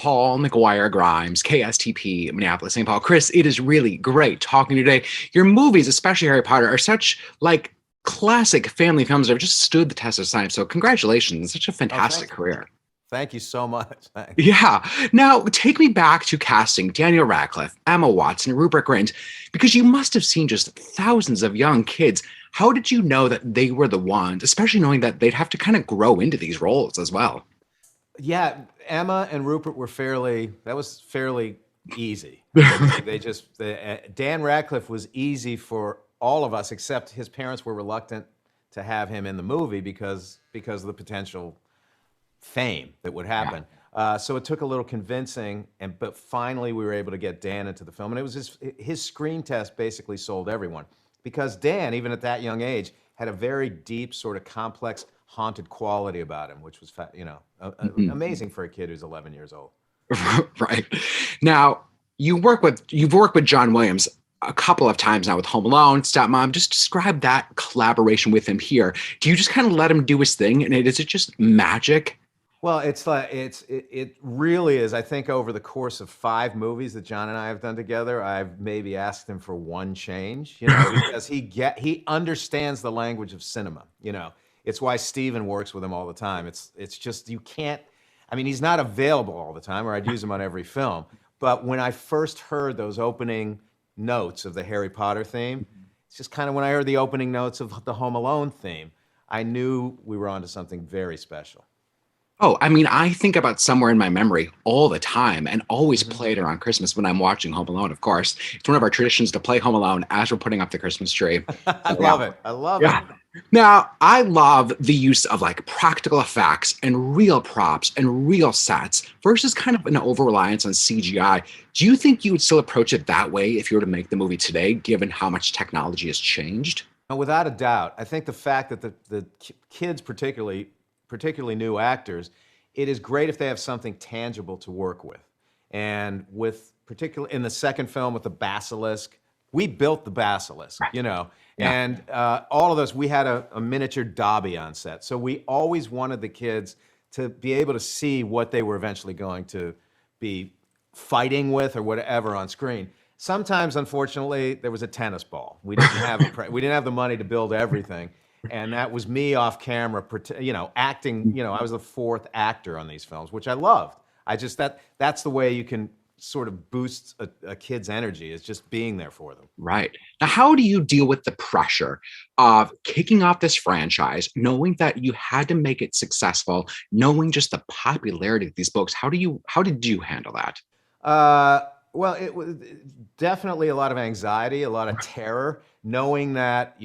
Paul McGuire Grimes, KSTP, Minneapolis, St. Paul. Chris, it is really great talking to you today. Your movies, especially Harry Potter, are such like classic family films that have just stood the test of time. So congratulations. Such a Oh, fantastic career. thank you so much. Thanks. Yeah. Now, take me back to casting Daniel Radcliffe, Emma Watson, Rupert Grint, because you must have seen just thousands of young kids. How did you know that they were the ones, especially knowing that they'd have to kind of grow into these roles as well? Yeah, Emma and Rupert were that was fairly easy. I mean, Dan Radcliffe was easy for all of us, except his parents were reluctant to have him in the movie because of the potential fame that would happen. So it took a little convincing, but finally we were able to get Dan into the film, and it was his screen test basically sold everyone because Dan, even at that young age, had a very deep, sort of complex, haunted quality about him, which was amazing for a kid who's 11 years old. Right. Now, you've worked with John Williams a couple of times now with Home Alone, Stepmom. Just describe that collaboration with him here. Do you just kind of let him do his thing, and is it just magic? Well, it really is. I think over the course of 5 movies that John and I have done together, I've maybe asked him for one change, because he understands the language of cinema. It's why Steven works with him all the time. It's just you can't. I mean, he's not available all the time, or I'd use him on every film. But when I first heard those opening notes of the Harry Potter theme, it's just kind of when I heard the opening notes of the Home Alone theme, I knew we were onto something very special. Oh, I mean, I think about Somewhere in My Memory all the time and always play it around Christmas when I'm watching Home Alone, of course. It's one of our traditions to play Home Alone as we're putting up the Christmas tree. I love it. I love it. Now, I love the use of like practical effects and real props and real sets versus kind of an over-reliance on CGI. Do you think you would still approach it that way if you were to make the movie today, given how much technology has changed? Without a doubt. I think the fact that the kids, particularly new actors, it is great if they have something tangible to work with. And particularly in the second film with the basilisk, we built the basilisk, and all of those, we had a miniature Dobby on set. So we always wanted the kids to be able to see what they were eventually going to be fighting with or whatever on screen. Sometimes, unfortunately, there was a tennis ball. We didn't have the money to build everything. And that was me off camera, acting. I was the 4th actor on these films, which I loved. That's the way you can sort of boost a kid's energy, is just being there for them. Right. Now, how do you deal with the pressure of kicking off this franchise, knowing that you had to make it successful, knowing just the popularity of these books? How did you handle that? Well, it was definitely a lot of anxiety, a lot of terror, knowing that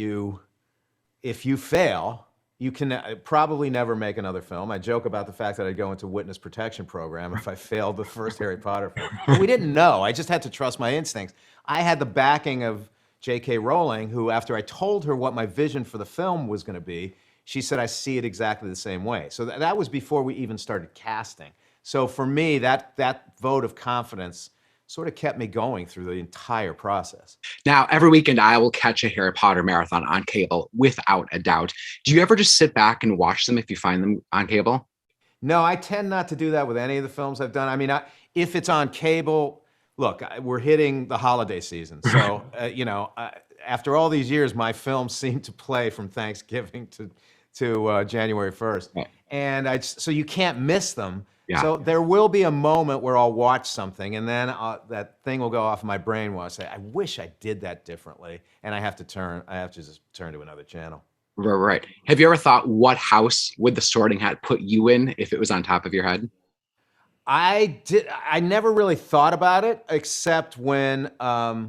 if you fail, you can probably never make another film. I joke about the fact that I'd go into witness protection program if I failed the first Harry Potter film. But we didn't know. I just had to trust my instincts. I had the backing of J.K. Rowling, who, after I told her what my vision for the film was going to be, she said, I see it exactly the same way. So that was before we even started casting. So for me, that vote of confidence sort of kept me going through the entire process. Now, every weekend I will catch a Harry Potter marathon on cable, without a doubt. Do you ever just sit back and watch them if you find them on cable? No, I tend not to do that with any of the films I've done. I mean, if it's on cable, look, we're hitting the holiday season. So, after all these years, my films seem to play from Thanksgiving to January 1st. Right. And so you can't miss them. Yeah. So there will be a moment where I'll watch something, and then that thing will go off in my brain where I say, I wish I did that differently, and I have to just turn to another channel. Right. Have you ever thought, what house would the Sorting Hat put you in if it was on top of your head? I never really thought about it, except when I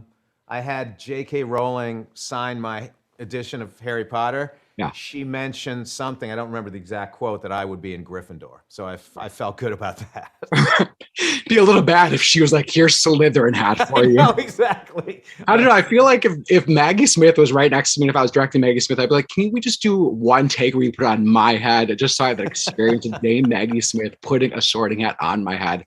had J.K. Rowling sign my edition of Harry Potter. Yeah. She mentioned something, I don't remember the exact quote, that I would be in Gryffindor. So I felt good about that. Be a little bad if she was like, here's Slytherin hat for you. No, exactly. I don't know. I feel like if Maggie Smith was right next to me, and if I was directing Maggie Smith, I'd be like, can we just do one take where you put it on my head? Just so I have the experience of Dame Maggie Smith putting a Sorting Hat on my head.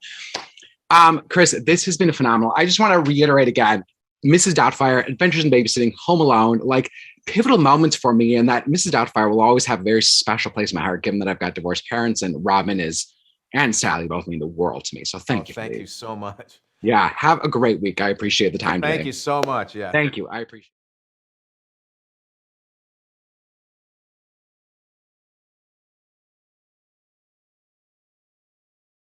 Chris, this has been phenomenal. I just want to reiterate again, Mrs. Doubtfire, Adventures in Babysitting, Home Alone, like pivotal moments for me, and that Mrs. Doubtfire will always have a very special place in my heart, given that I've got divorced parents and Robin is and Sally both mean the world to me. So Oh, thank you for thank you these. so much. Yeah, have a great week. I appreciate the time Thank today. you so much. Yeah. Thank you. I appreciate